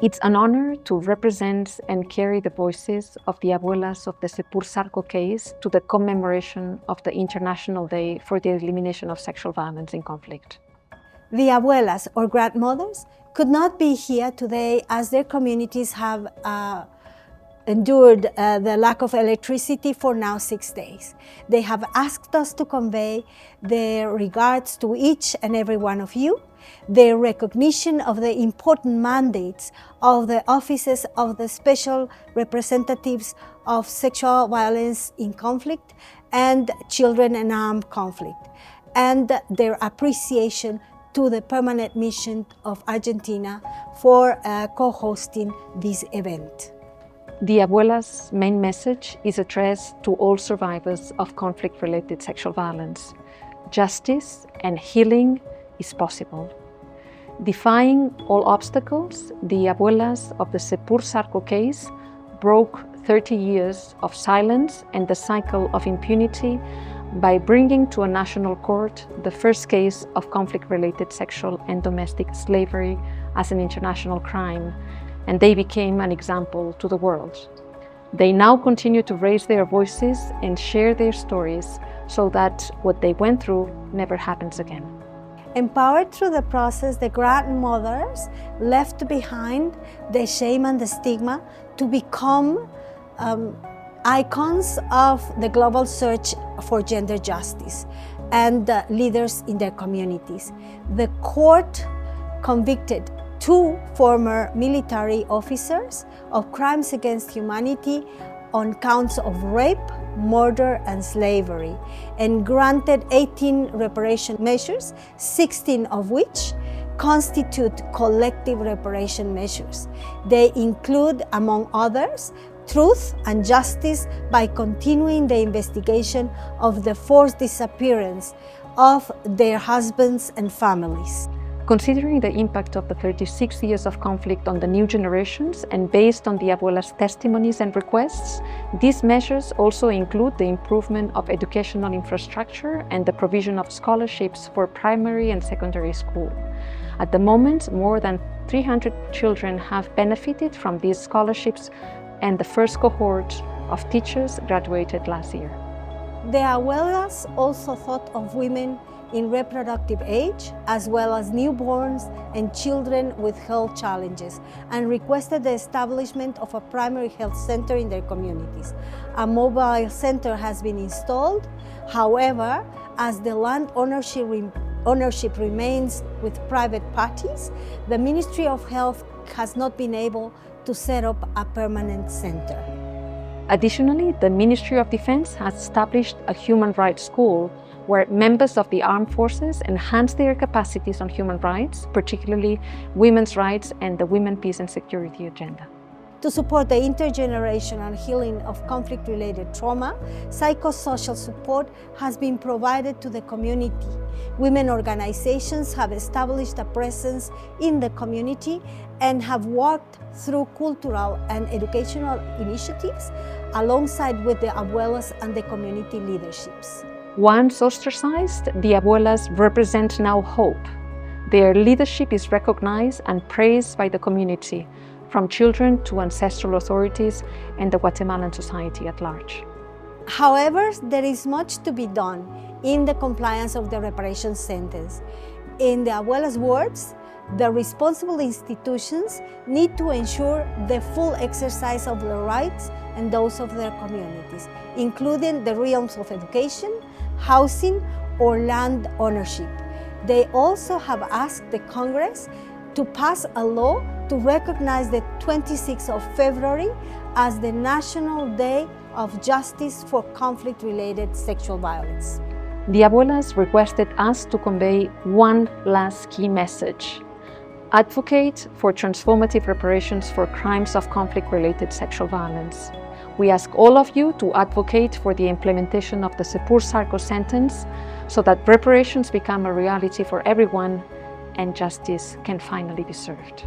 It's an honor to represent and carry the voices of the abuelas of the Sepur Zarco case to the commemoration of the International Day for the Elimination of Sexual Violence in Conflict. The abuelas, or grandmothers, could not be here today as their communities have endured the lack of electricity for now 6 days. They have asked us to convey their regards to each and every one of you, their recognition of the important mandates of the offices of the special representatives of sexual violence in conflict and children in armed conflict, and their appreciation to the permanent mission of Argentina for co-hosting this event. The abuela's main message is addressed to all survivors of conflict-related sexual violence. Justice and healing is possible. Defying all obstacles, the abuelas of the Sepur Zarco case broke 30 years of silence and the cycle of impunity by bringing to a national court the first case of conflict-related sexual and domestic slavery as an international crime, and they became an example to the world. They now continue to raise their voices and share their stories so that what they went through never happens again. Empowered through the process, the grandmothers left behind the shame and the stigma to become icons of the global search for gender justice and leaders in their communities. The court convicted 2 former military officers of crimes against humanity on counts of rape, murder, and slavery, and granted 18 reparation measures, 16 of which constitute collective reparation measures. They include, among others, truth and justice by continuing the investigation of the forced disappearance of their husbands and families. Considering the impact of the 36 years of conflict on the new generations and based on the abuelas' testimonies and requests, these measures also include the improvement of educational infrastructure and the provision of scholarships for primary and secondary school. At the moment, more than 300 children have benefited from these scholarships, and the first cohort of teachers graduated last year. The abuelas also thought of women in reproductive age, as well as newborns and children with health challenges, and requested the establishment of a primary health center in their communities. A mobile center has been installed. However, as the land ownership remains with private parties, the Ministry of Health has not been able to set up a permanent center. Additionally, the Ministry of Defense has established a human rights school where members of the armed forces enhance their capacities on human rights, particularly women's rights and the Women, Peace and Security agenda. To support the intergenerational healing of conflict-related trauma, psychosocial support has been provided to the community. Women organizations have established a presence in the community and have worked through cultural and educational initiatives alongside with the abuelas and the community leaderships. Once ostracized, the abuelas represent now hope. Their leadership is recognized and praised by the community, from children to ancestral authorities and the Guatemalan society at large. However, there is much to be done in the compliance of the reparation sentence. In the abuelas' words, the responsible institutions need to ensure the full exercise of their rights and those of their communities, including the realms of education, housing, or land ownership. They also have asked the Congress to pass a law to recognize the 26th of February as the National Day of Justice for Conflict-Related Sexual Violence. The abuelas requested us to convey one last key message: advocate for transformative reparations for crimes of conflict-related sexual violence. We ask all of you to advocate for the implementation of the Sepur Zarco sentence so that reparations become a reality for everyone and justice can finally be served.